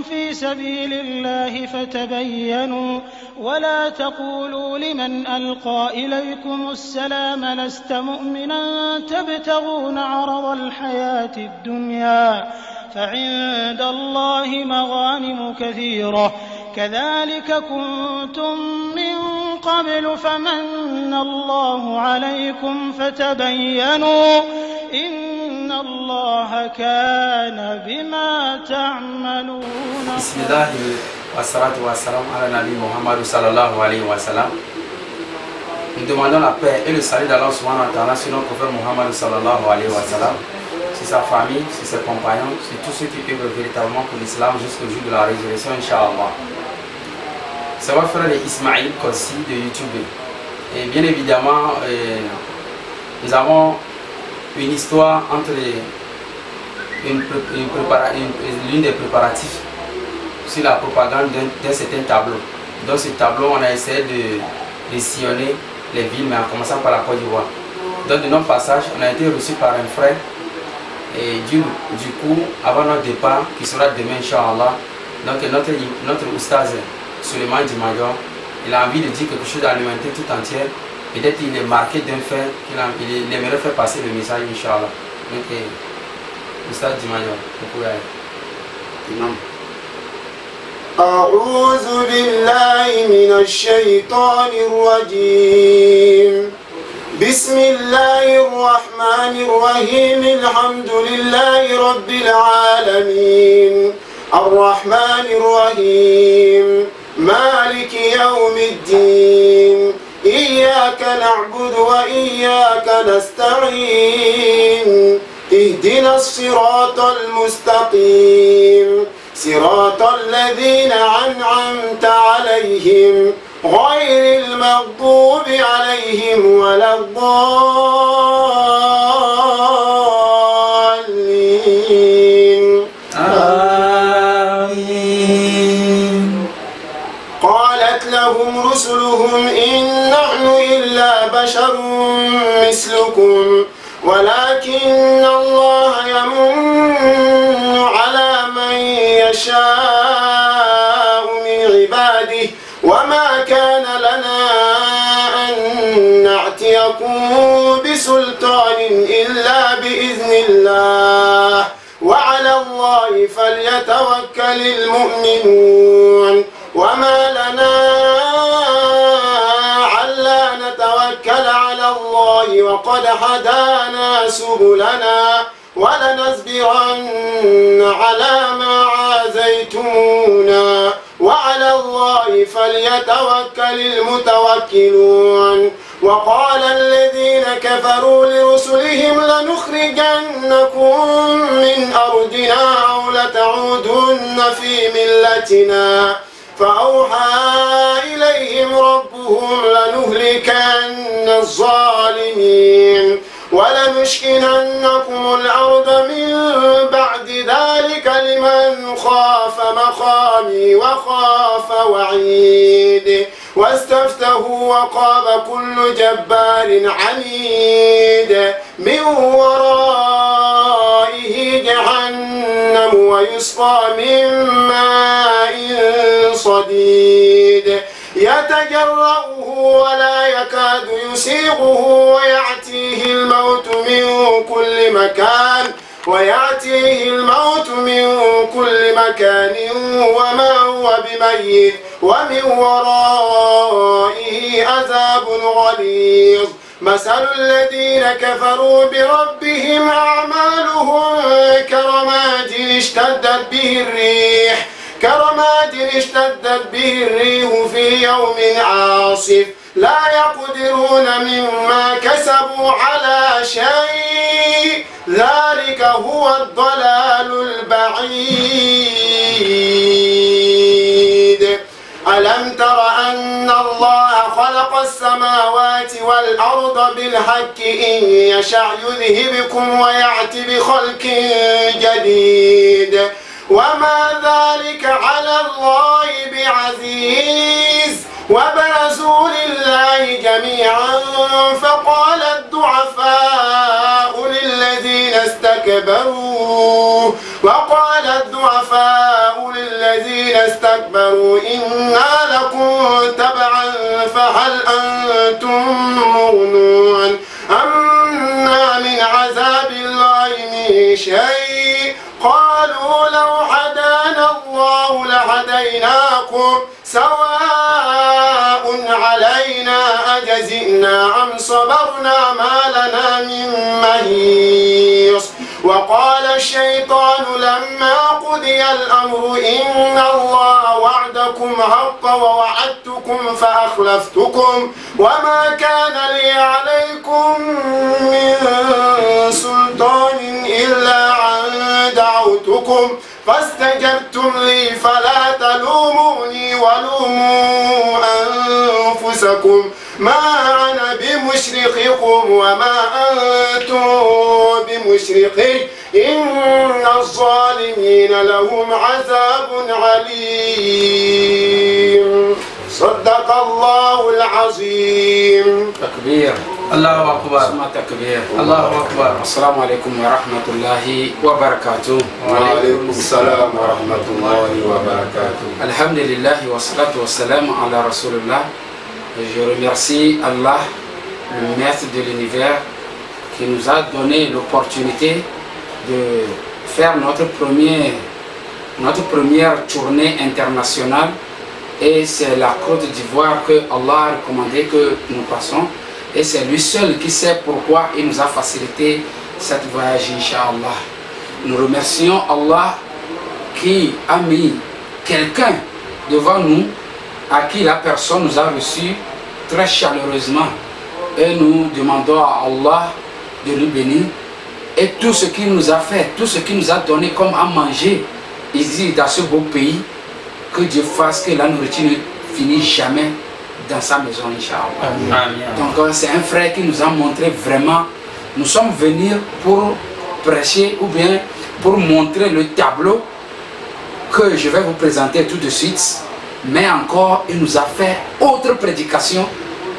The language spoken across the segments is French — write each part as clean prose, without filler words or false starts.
في سبيل الله فتبينوا ولا تقولوا لمن ألقى إليكم السلام لست مؤمنا تبتغون عرض الحياة الدنيا فعند الله مغانم كثيرة كذلك كنتم من قبل فمن الله عليكم فتبينوا إن الله كان بما تعملون. بسم الله والصلاة والسلام على Nabi Muhammad sallallahu alayhi wa sallam. Nous demandons la paix et le salut d'Allah subhanahu wa ta'ala sur notre prophète Muhammad sallallahu alayhi wa sallam, sur sa famille, sur ses compagnons, sur tous ceux qui œuvrent véritablement pour l'islam jusqu'au jour de la résurrection, Inch'Allah. Ça va faire les Ismail Kossi de YouTube. Et bien évidemment, nous avons une histoire entre l'une des préparatifs sur la propagande d'un certain tableau. Dans ce tableau, on a essayé de sillonner les villes, mais en commençant par la Côte d'Ivoire. Dans de nos passages, on a été reçu par un frère. Et du coup, avant notre départ, qui sera demain, Inch'Allah, donc notre oustaz, Suleiman Dimajor, il a envie de dire quelque chose d'alimenter tout entière. Peut-être qu'il est marqué d'un fait qu'il aimerait faire passer le message, Inch'Allah. Donc, oustaz Dimajor, vous pouvez aller. Imam. أعوذ بالله من الشيطان الرجيم بسم الله الرحمن الرحيم الحمد لله رب العالمين الرحمن الرحيم مالك يوم الدين إياك نعبد وإياك نستعين اهدنا الصراط المستقيم صراط الذين أنعمت عليهم غير المغضوب عليهم ولا الضالين آمين. قالت لهم رسلهم إن نحن إلا بشر مثلكم ولكن الله يمن على من يشاء من عباده وما كان لنا أن نأتيكم بسلطان إلا بإذن الله وعلى الله فليتوكل المؤمنون وما لنا ألا نتوكل على الله وقد هدانا سبلنا ولنصبرن على ما عازيتمونا وعلى الله فليتوكل المتوكلون. وقال الذين كفروا لرسلهم لنخرجنكم من أرضنا أو لتعودن في ملتنا فأوحى إليهم ربهم لنهلكن الظالمين ولنسكننكم الأرض من بعد ذلك لمن خاف مقامي وخاف وعيد واستفتحوا وخاب كل جبار عنيد من ورائه جهنم ويسقى من ماء صديد يتجرعه ولا يكاد يسيغه ويأتيه الموت من كل مكان وما هو بميت ومن ورائه عذاب غليظ. مثل الذين كفروا بربهم أعمالهم كرماد اشتدت به الريح في يوم عاصف لا يقدرون مما كسبوا على شيء ذلك هو الضلال البعيد. ألم تر أن الله خلق السماوات والأرض بالحق إن يشأ يذهبكم ويأتي بخلق جديد وما ذلك على الله بعزيز. وبرزوا لله جميعا فقال الضعفاء للذين استكبروا الذين استكبروا إنا لكم تبعا فهل أنتم مغنون أما من عذاب الله من شيء قالوا لو هدانا الله لهديناكم سواء علينا أجزئنا أم صبرنا ما لنا من محيص وقال الشيطان لما قضي الأمر إن الله وعدكم حق ووعدتكم فأخلفتكم وما كان لي عليكم من سلطان إلا أن دعوتكم فاستجبتم لي فلا تلوموني ولوموا أنفسكم ما أنا بمشرخكم وما أنتم بمشرخي إن الظالمين لهم عذاب عليم صدق الله العظيم تكبير الله أكبر ثم تكبير الله أكبر السلام عليكم ورحمة الله وبركاته وعليكم السلام ورحمة الله وبركاته الحمد لله والصلاة والسلام على رسول الله. Je remercie Allah, le maître de l'univers, qui nous a donné l'opportunité de faire notre première tournée internationale. Et c'est la Côte d'Ivoire que Allah a recommandé que nous passons. Et c'est lui seul qui sait pourquoi il nous a facilité cette voyage, Inch'Allah. Nous remercions Allah qui a mis quelqu'un devant nous à qui la personne nous a reçus très chaleureusement. Et nous demandons à Allah de lui bénir. Et tout ce qu'il nous a fait, tout ce qu'il nous a donné comme à manger ici dans ce beau pays, que Dieu fasse que la nourriture ne finisse jamais dans sa maison, Inch'Allah. Donc c'est un frère qui nous a montré vraiment, nous sommes venus pour prêcher ou bien pour montrer le tableau que je vais vous présenter tout de suite. Mais encore, il nous a fait autre prédication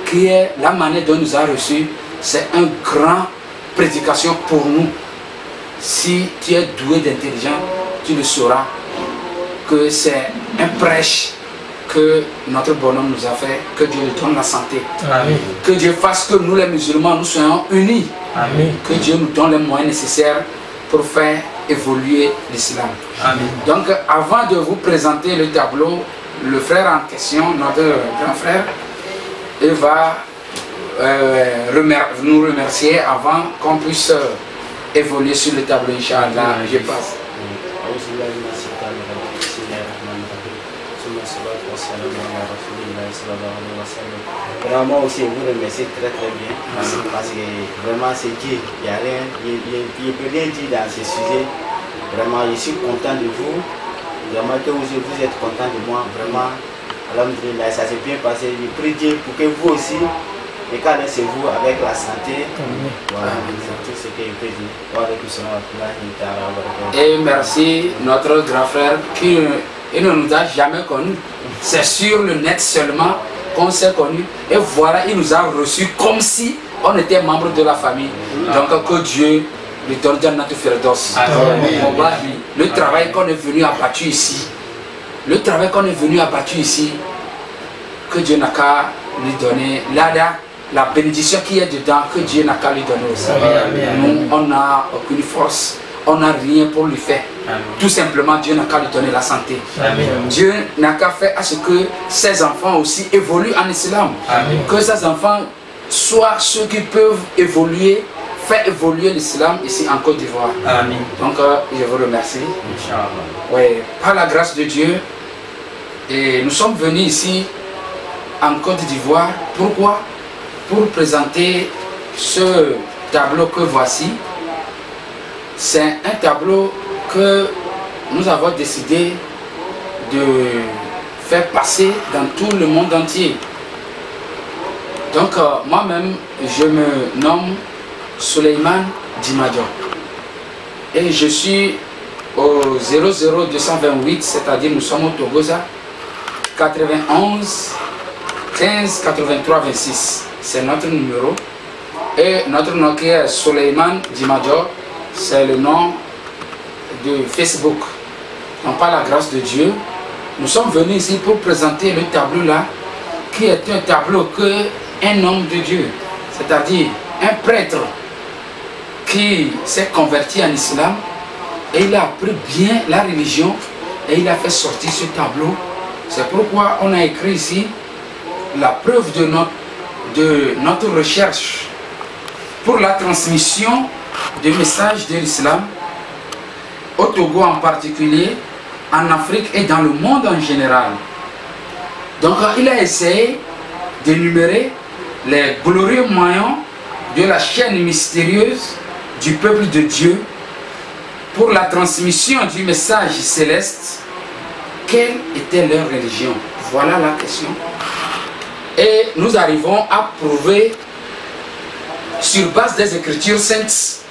qui est la manière dont il nous a reçus. C'est une grande prédication pour nous. Si tu es doué d'intelligence, tu le sauras que c'est un prêche que notre bonhomme nous a fait. Que Dieu nous donne la santé. Amen. Que Dieu fasse que nous les musulmans, nous soyons unis. Amen. Que Dieu nous donne les moyens nécessaires pour faire évoluer l'islam. Donc avant de vous présenter le tableau, le frère en question, notre grand frère, il va nous remercier avant qu'on puisse évoluer sur le tableau, Inch'Allah. Je passe. Vraiment aussi vous remercie très bien parce que vraiment c'est Dieu, il n'y a rien, il ne peut rien dire dans ce sujet. Vraiment je suis content de vous, vraiment que vous êtes content de moi, vraiment. Alhamdulillah, ça s'est bien passé, je prie Dieu pour que vous aussi, regardez-vous avec la santé. Voilà, c'est tout ce que je peux dire. Et merci notre grand frère qui ne nous a jamais connus. C'est sur le net seulement qu'on s'est connus. Et voilà, il nous a reçus comme si on était membre de la famille. Donc que Dieu lui donne Jannat Firdaus. Le travail qu'on est venu abattu ici, que Dieu n'a qu'à lui donner la bénédiction qui est dedans, que Dieu n'a qu'à lui donner aussi. Nous, on n'a aucune force, on n'a rien pour lui faire. Tout simplement, Dieu n'a qu'à lui donner la santé. Dieu n'a qu'à faire à ce que ses enfants aussi évoluent en islam. Que ses enfants soient ceux qui peuvent évoluer, faire évoluer l'islam ici en Côte d'Ivoire. Donc, je vous remercie. Oui, par la grâce de Dieu, et nous sommes venus ici en Côte d'Ivoire. Pourquoi? Pour présenter ce tableau que voici. C'est un tableau que nous avons décidé de faire passer dans tout le monde entier. Donc moi-même, je me nomme Suleiman Dimadio et je suis au 00228, c'est-à-dire nous sommes au Togoza, 91 15 83 26. C'est notre numéro. Et notre nom qui est Suleiman Dimadio, c'est le nom de Facebook. donc par la grâce de Dieu, nous sommes venus ici pour présenter le tableau là, qui est un tableau qu'un homme de Dieu, c'est-à-dire un prêtre qui s'est converti en islam, et il a appris bien la religion, et il a fait sortir ce tableau. C'est pourquoi on a écrit ici la preuve de notre recherche pour la transmission des messages de l'islam, au Togo en particulier, en Afrique et dans le monde en général. Donc il a essayé d'énumérer les glorieux maillons de la chaîne mystérieuse du peuple de Dieu pour la transmission du message céleste. Quelle était leur religion? Voilà la question. Et nous arrivons à prouver sur base des Écritures saintes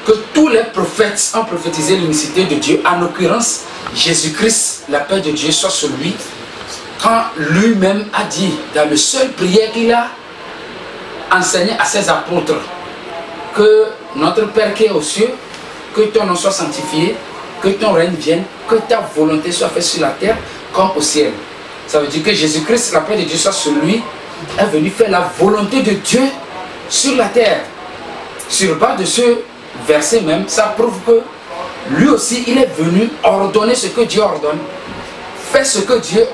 que tous les prophètes ont prophétisé l'unicité de Dieu, en l'occurrence Jésus-Christ, la paix de Dieu soit sur lui, quand lui-même a dit dans le seul prière qu'il a enseigné à ses apôtres que notre Père qui est aux cieux, que ton nom soit sanctifié, que ton règne vienne, que ta volonté soit faite sur la terre comme au ciel. Ça veut dire que Jésus-Christ, la paix de Dieu soit sur lui, est venu faire la volonté de Dieu sur la terre. Sur base de ce verset même, ça prouve que lui aussi, il est venu ordonner ce que Dieu ordonne, faire ce que Dieu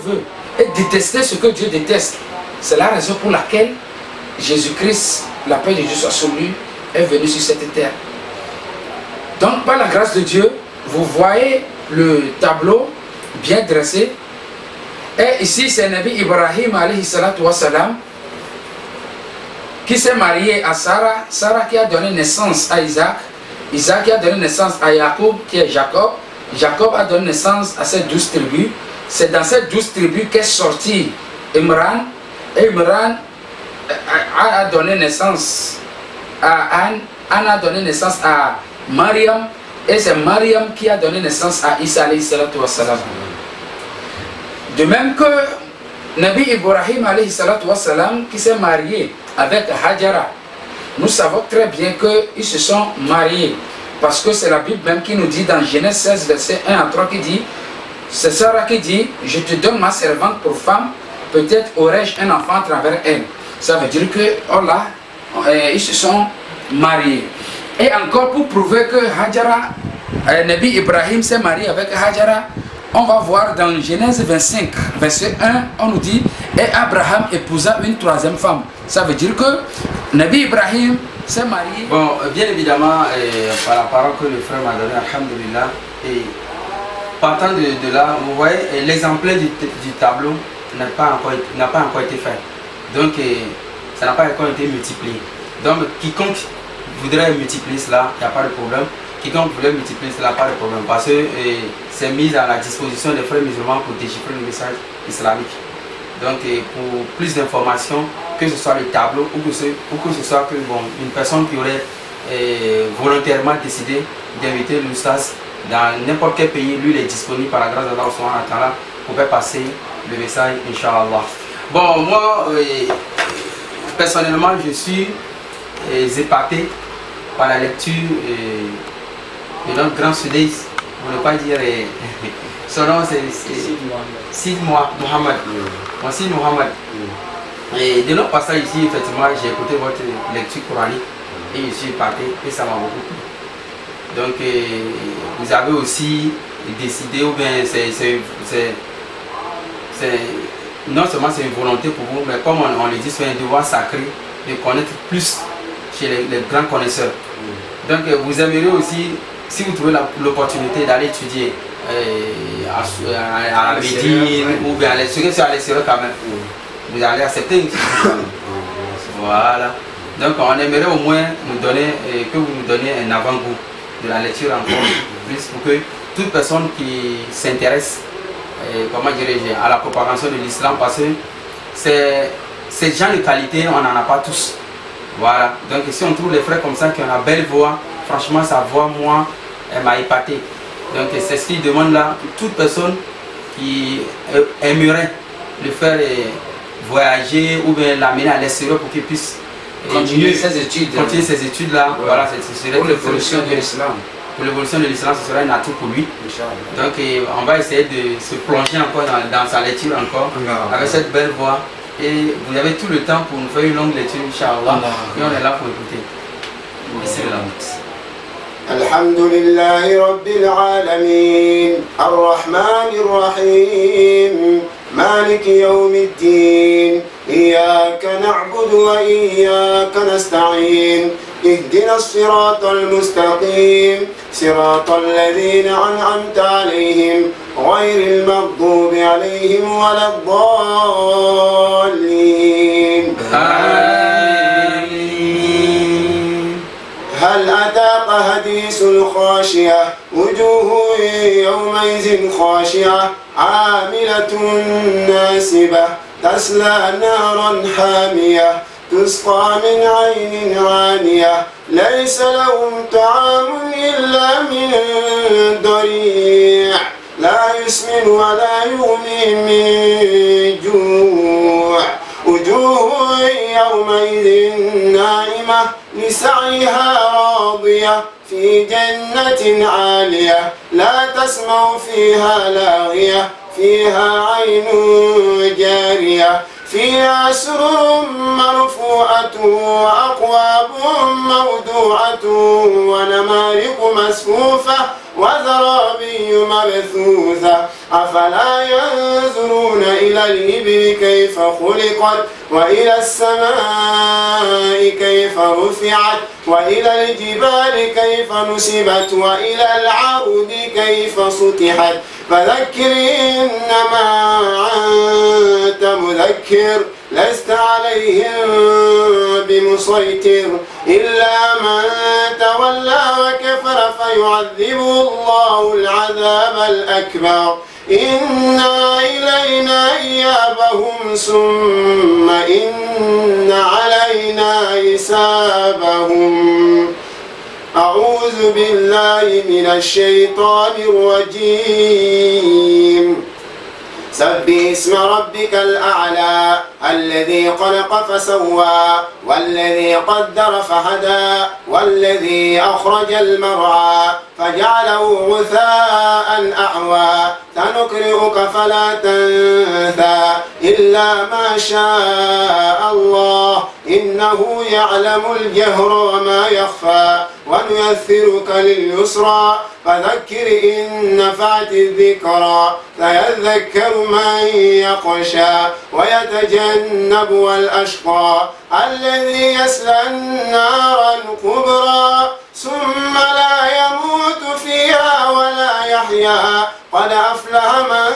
veut et détester ce que Dieu déteste. C'est la raison pour laquelle Jésus-Christ, la paix de Dieu soit sur lui, est venu sur cette terre. Donc par la grâce de Dieu, vous voyez le tableau bien dressé. Et ici c'est Nabi Ibrahim alayhi salatu wa salam qui s'est marié à Sarah, Sarah qui a donné naissance à Isaac, Isaac qui a donné naissance à Jacob qui est Jacob, Jacob a donné naissance à ces 12 tribus. C'est dans ces 12 tribus qu'est sorti Imran, et Imran a donné naissance à Anne, Anne a donné naissance à Mariam, et c'est Mariam qui a donné naissance à Isa alayhi salatu wa salam. De même que Nabi Ibrahim alayhi salatu wa salam qui s'est marié avec Hajara, nous savons très bien qu'ils se sont mariés, parce que c'est la Bible même qui nous dit dans Genèse 16 verset 1 à 3 qui dit, c'est Sarah qui dit, je te donne ma servante pour femme, peut-être aurai-je un enfant à travers elle. Ça veut dire que oh là, ils se sont mariés. Et encore pour prouver que Hajara, Nabi Ibrahim s'est marié avec Hajara, on va voir dans Genèse 25, verset 1, on nous dit, et Abraham épousa une troisième femme. Ça veut dire que Nabi Ibrahim s'est marié. Bon, bien évidemment, par la parole que le frère m'a donnée, alhamdoulilah, et partant de là, vous voyez, l'exemplaire du tableau n'a pas encore été fait. Donc, ça n'a pas encore été multiplié. Donc, quiconque voudrait multiplier cela, il n'y a pas de problème. Quiconque voudrait multiplier cela, pas de problème. Parce que c'est mis à la disposition des frères musulmans pour déchiffrer le message islamique. Donc, pour plus d'informations, que ce soit le tableau ou que ce soit que, bon, une personne qui aurait volontairement décidé d'inviter l'Oustaz dans n'importe quel pays, lui il est disponible par la grâce d'Allah subhanahu wa ta'ala pour faire passer le message, Inch'Allah. Bon, moi, personnellement, je suis épaté par la lecture de notre grand sudiste, pour ne pas dire son nom, c'est Sid Mohamed. Mon Sid Mohamed. Et de notre passage ici, effectivement, j'ai écouté votre lecture coranique et je suis épaté et ça m'a beaucoup plu. Donc, vous avez aussi décidé, ou bien non seulement c'est une volonté pour vous, mais comme on le dit, c'est un devoir sacré de connaître plus chez les grands connaisseurs. Donc, vous aimeriez aussi, si vous trouvez l'opportunité d'aller étudier à la Médine ou bien à l'extérieur quand même, vous allez accepter. Voilà. Donc, on aimerait au moins que vous nous donniez un avant-goût de la lecture encore plus pour que toute personne qui s'intéresse comment dirais-je, à la propagation de l'islam, parce que ces gens de qualité, on n'en a pas tous. Voilà. Donc si on trouve les frères comme ça qui ont la belle voix, franchement sa voix, moi, elle m'a épaté. Donc c'est ce qu'il demande là, toute personne qui aimerait le faire voyager ou bien l'amener à l'extérieur pour qu'il puisse continuer ses études. Continuer ses études là, voilà, pour l'évolution de l'islam. pour l'évolution de l'islam, ce sera un atout pour lui. Donc on va essayer de se plonger encore dans sa lecture encore, avec cette belle voix. Et vous avez tout le temps pour nous faire une longue lecture, Inch'Allah. Et on est là pour écouter. الحمد لله رب العالمين الرحمن الرحيم مالك يوم الدين إياك نعبد وإياك نستعين اهدنا الصراط المستقيم صراط الذين أنعمت عليهم غير المغضوب عليهم ولا الضالين هل أتاك حديث الخاشية وجوه يومئذ خاشعة عاملة ناصبة تصلى نارا حامية تسقى من عين عانية ليس لهم طعام إلا من ضريع لا يسمن ولا يغني من جوع وجوه يومئذ ناعمة لسعيها راضية في جنة عالية لا تسمع فيها لاغية فيها عين جارية فيها سرر مرفوعة وأكواب موضوعة ونمارق مسفوفة وزرابي مبثوثة أفلا ينظرون إلى الإبل كيف خلقت وإلى السماء كيف رفعت وإلى الجبال كيف نصبت وإلى العرض كيف سطحت فذكر إنما أنت مذكر لست عليهم بمسيطر إلا من تولى وكفر فيعذبه الله العذاب الأكبر إن إلينا إيابهم ثم إن علينا حسابهم أعوذ بالله من الشيطان الرجيم سبح اسم ربك الأعلى الذي خلق فسوى والذي قدر فهدى والذي أخرج المرعى فجعله غثاء أحوى سنقرئك فلا تنسى إلا ما شاء الله إنه يعلم الجهر وما يخفى ونيسرك لليسرى فذكر إن نفعت الذكرى سيذكر من يخشى ويتجنبها الأشقى الذي يصلى النار الكبرى ثم لا يموت فيها ولا يحيا قد أفلح من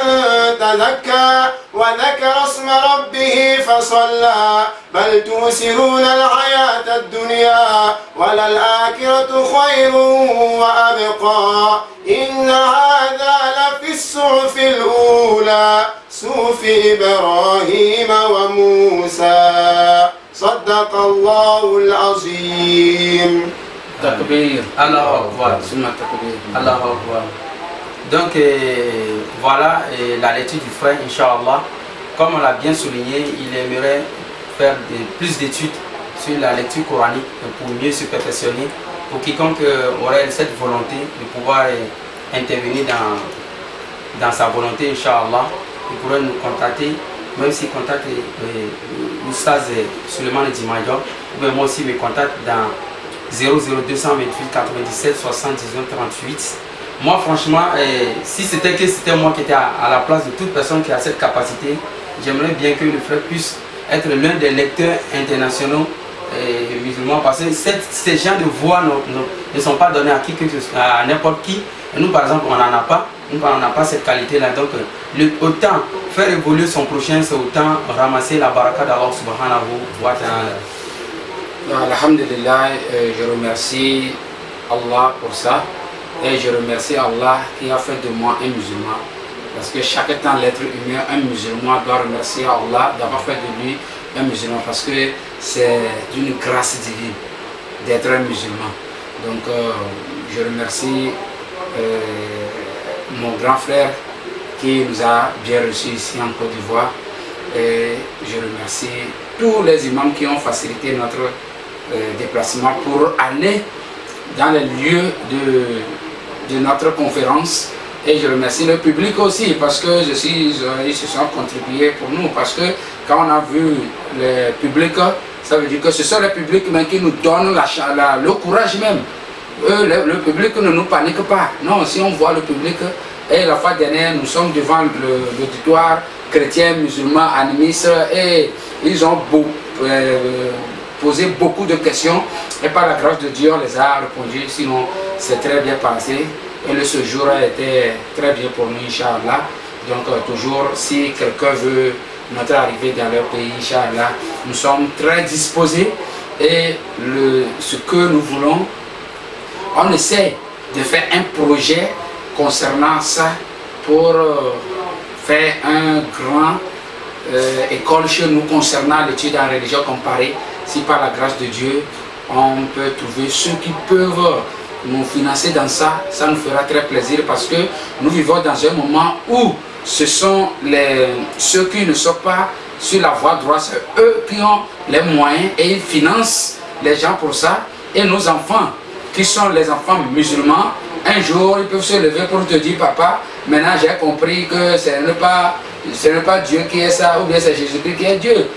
تزكى وذكر اسم ربه فصلى بل تؤثرون الحياة الدنيا وللآخرة خير وأبقى إن هذا لفي الصحف الأولى صحف إبراهيم وموسى صدق الله العظيم. Takbir. Allah Akbar. Allah Akbar. Donc voilà la lecture du frère, Inch'Allah. Comme on l'a bien souligné, il aimerait faire plus d'études sur la lecture coranique pour mieux se perfectionner. Pour quiconque aurait cette volonté de pouvoir intervenir dans sa volonté, Inch'Allah, il pourrait nous contacter, même s'il contacte l'Oustaz Suleiman Dimadio, ou bien moi aussi me contacte dans 00228 97 79 38. Moi franchement, si c'était moi qui étais à la place de toute personne qui a cette capacité, j'aimerais bien que le frère puisse être l'un des lecteurs internationaux musulmans, parce que ces gens de voix ne sont pas donnés à n'importe qui. Et nous par exemple on n'en a pas, cette qualité là. Donc autant faire évoluer son prochain, c'est autant ramasser la baraka d'Allah subhanahu wa ta'ala. Alhamdulillah, je remercie Allah pour ça, et je remercie Allah qui a fait de moi un musulman, parce que chaque temps l'être humain, un musulman doit remercier Allah d'avoir fait de lui un musulman, parce que c'est d'une grâce divine d'être un musulman. Donc je remercie mon grand frère qui nous a bien reçus ici en Côte d'Ivoire, et je remercie tous les imams qui ont facilité notre déplacement pour aller dans les lieux de notre conférence. Et je remercie le public aussi parce que ils se sont contribués pour nous. Parce que quand on a vu le public, ça veut dire que ce sont les publics même qui nous donnent le courage même. Le public ne nous panique pas. Non, si on voit le public, et la fois dernière, nous sommes devant l'auditoire chrétien, musulman, animiste, et ils ont posé beaucoup de questions. Et par la grâce de Dieu, on les a répondu. Sinon, c'est très bien passé. Et le séjour a été très bien pour nous, Inch'Allah. Donc, toujours, si quelqu'un veut notre arrivée dans leur pays, Inch'Allah, nous sommes très disposés. Et ce que nous voulons, on essaie de faire un projet concernant ça pour faire un grand école chez nous concernant l'étude en religion comparée. Si par la grâce de Dieu, on peut trouver ceux qui peuvent nous financer dans ça, ça nous fera très plaisir parce que nous vivons dans un moment où ce sont ceux qui ne sont pas sur la voie droite, c'est eux qui ont les moyens et ils financent les gens pour ça. Et nos enfants, qui sont les enfants musulmans, un jour ils peuvent se lever pour te dire papa, maintenant j'ai compris que ce n'est pas Dieu qui est ça, ou bien c'est Jésus-Christ qui est Dieu.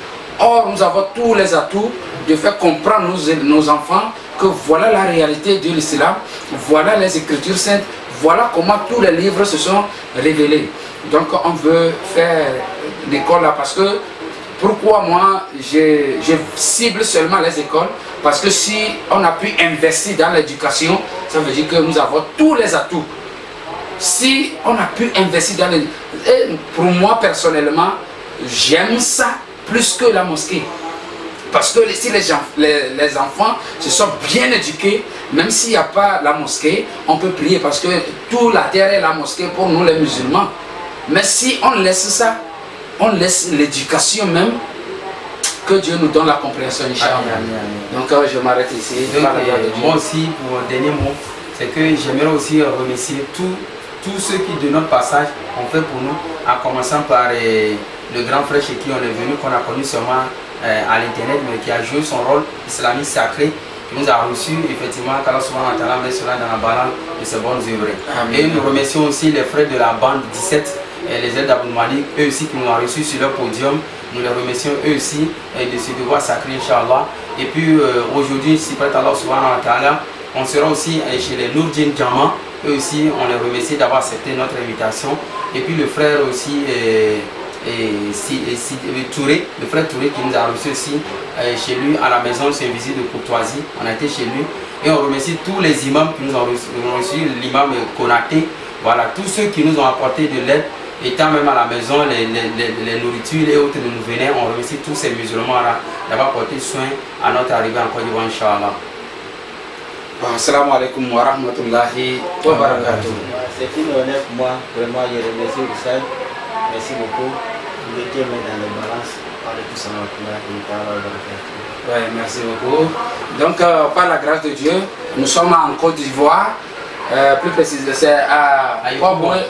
Or nous avons tous les atouts de faire comprendre nos enfants que voilà la réalité de l'islam, voilà les écritures saintes, voilà comment tous les livres se sont révélés. Donc on veut faire l'école là parce que, pourquoi moi je cible seulement les écoles? Parce que si on a pu investir dans l'éducation, ça veut dire que nous avons tous les atouts. Si on a pu investir dans l'éducation, pour moi personnellement, j'aime ça plus que la mosquée. Parce que si les enfants se sont bien éduqués, même s'il n'y a pas la mosquée, on peut prier parce que toute la terre est la mosquée pour nous les musulmans. Mais si on laisse ça, on laisse l'éducation même, que Dieu nous donne la compréhension, Inch'Allah. Donc je m'arrête ici. Donc, moi aussi, pour un dernier mot, c'est que j'aimerais aussi remercier tous ceux qui de notre passage ont fait pour nous, en commençant par le grand frère chez qui on est venu, qu'on a connu seulement à l'internet, mais qui a joué son rôle islamique sacré, qui nous a reçu effectivement, qu'Allah subhanahu wa ta'ala met cela dans la balance de ses bonnes œuvres. Et nous remercions aussi les frères de la bande 17 et les aides d'Abou Malik, eux aussi qui nous ont reçus sur leur podium. Nous les remercions eux aussi de ce devoir sacré, Inch'Allah. Et puis aujourd'hui, si prête Allah subhanahu wa ta'ala, on sera aussi chez les Nourdjin Djama. Eux aussi, on les remercie d'avoir accepté notre invitation. Et puis le frère aussi, Touré, le frère Touré qui nous a reçus aussi chez lui à la maison, c'est une visite de courtoisie. On a été chez lui. Et on remercie tous les imams qui nous ont reçus, l'imam Konaté, voilà, tous ceux qui nous ont apporté de l'aide. Étant même à la maison, les nourritures et autres nous venaient, on remercie tous ces musulmans-là d'avoir porté soin à notre arrivée en Côte d'Ivoire, Inch'Allah. Assalamu alaikum wa rahmatullahi wa barakatuh. C'est une honneur pour moi, vraiment je remercie Oussad. Merci beaucoup. Vous étiez mis dans les balances par le tout sang. Oui, merci beaucoup. Donc, par la grâce de Dieu, nous sommes en Côte d'Ivoire. Plus précisément, c'est à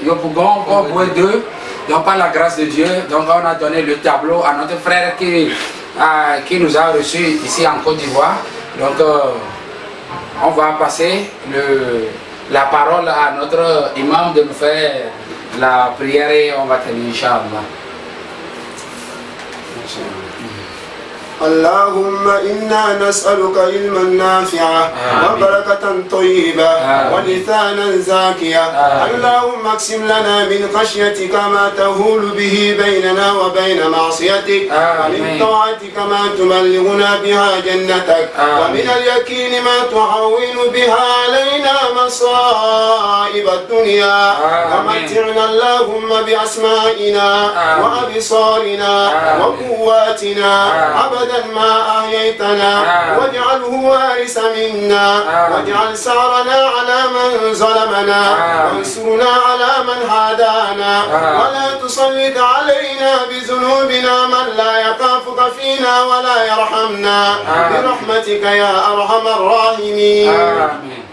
Yopougon, Koboué 2. Donc par la grâce de Dieu, donc on a donné le tableau à notre frère qui nous a reçus ici en Côte d'Ivoire. Donc on va passer la parole à notre imam de nous faire la prière et on va terminer, Inch'Allah. اللهم إنا نسألك علما نافعا وبركة طيبة ولسانا زاكيا. اللهم اقسم لنا من خشيتك ما تهول به بيننا وبين معصيتك، ومن طاعتك ما تبلغنا بها جنتك، ومن اليقين ما تهون بها علينا مصائب الدنيا، ومتعنا اللهم بأسمائنا وأبصارنا وقواتنا أبدا ما أحييتنا، واجعله وارث منا، واجعل ثأرنا على من ظلمنا، وانصرنا على من عادانا، ولا تسلط علينا بذنوبنا من لا يخافك فينا ولا يرحمنا، برحمتك يا أرحم الراحمين.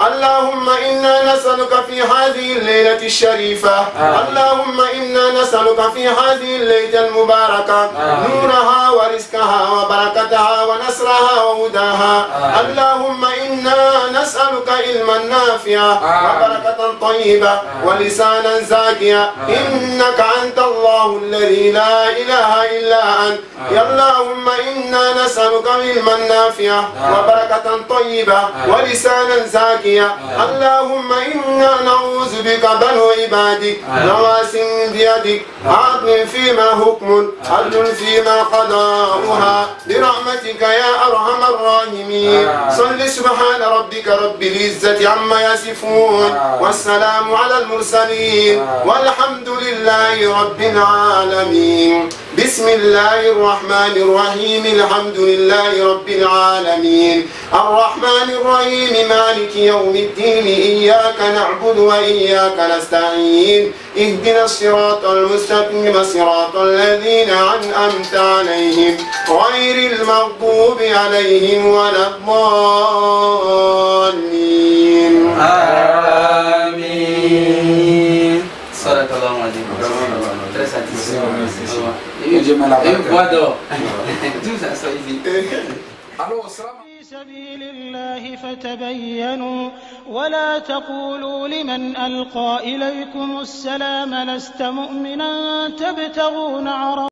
اللهم إنا نسألك في هذه الليلة الشريفة، اللهم إنا نسألك نسألك في هذه الليلة المباركة نورها ورزقها وبركتها ونصرها وهداها. اللهم إنا نسألك علما نافعا وبركة طيبة ولسانا زاكيا. إنك أنت الله الذي لا إله إلا أنت. يا اللهم إنا نسألك علما نافعا وبركة طيبة ولسانا زاكيا. اللهم إنا نعوذ بك بنو عبادك نواس بيدك عدل فيما حكم عدل فيما قضاؤها برحمتك يا أرحم الراحمين. صل سبحان ربك رب العزة عما يصفون والسلام على المرسلين والحمد لله رب العالمين. بسم الله الرحمن الرحيم. الحمد لله رب العالمين الرحمن الرحيم مالك يوم الدين. إياك نعبد وإياك نستعين. اهدنا الصراط المستقيم صراط الذين أنعمت عليهم غير المغضوب عليهم ولا الضالين. آمين. صدق الله العظيم. Très satisfait. في سبيل الله فتبينوا ولا تقولوا لمن ألقى إليكم السلام لست مؤمنا تبتغون عرض